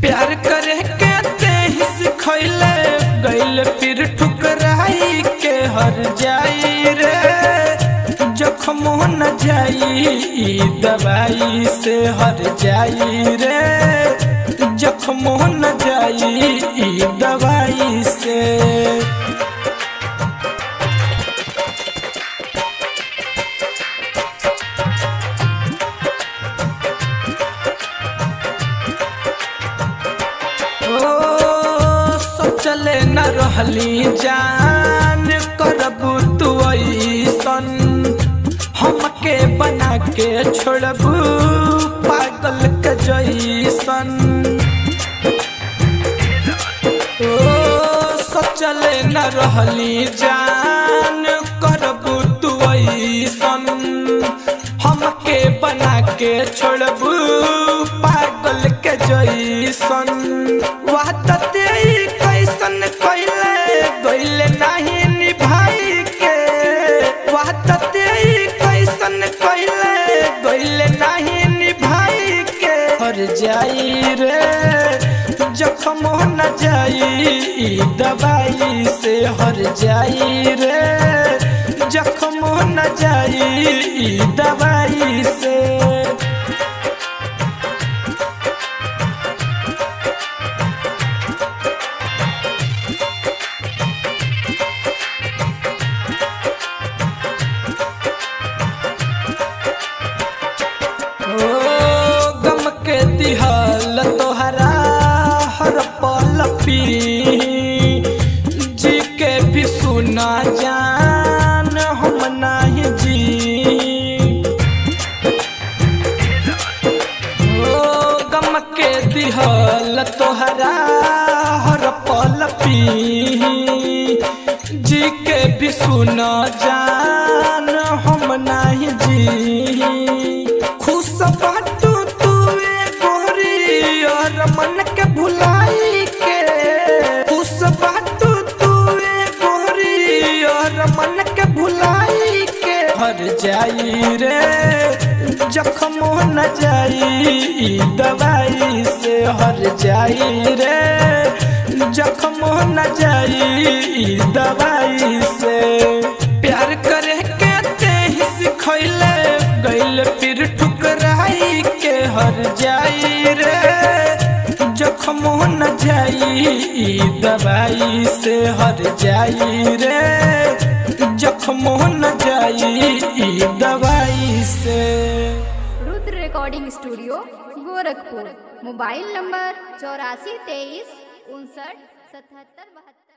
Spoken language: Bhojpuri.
प्यार करे के तेही सिखैले गइल फिर ठुकराई के हर जाई रे। जखम न जाई दवाई से हर जाई रे। जखम न जाई दवाई से। चले न रहली जान करबू तू ऐसन हमके बना के छोड़बू पागल के जैसन। सोचले न रहली जान करबू तू ऐसन हमके बना के छोड़बू पागल के जैसन। वादा तेरी कैसन कैले गइले नहीं निभाई के। वादा तेरी कैसन कैले गइले नहीं निभाई के। हर जाई रे जखम न जाई दवाई से हर जाई रे। जखम न जाई दवाई से। दिहल तोहरा हर पल पी जी के भी सुना जान हम नहीं जी। ओ गम के दिहल तोहरा हर पल पी जी के भी सुना जान हम नहीं जी। खुश बाटू मन के भुलाई के। खुश बाटू तू गोरी और मन के भुलाई के। हर जाई रे जखम न जाई दवाई से हर जाई रे। जखम न जाई दवाई से। प्यार करे के तेही सिखैले गइल फिर ठुकराई के हर जाई रे। जखम न जाई दवाई से हर जाई रे। जखम न जाई दवाई से। Rudra recording studio Gorakhpur. Mobile number 84 23 59 77 72।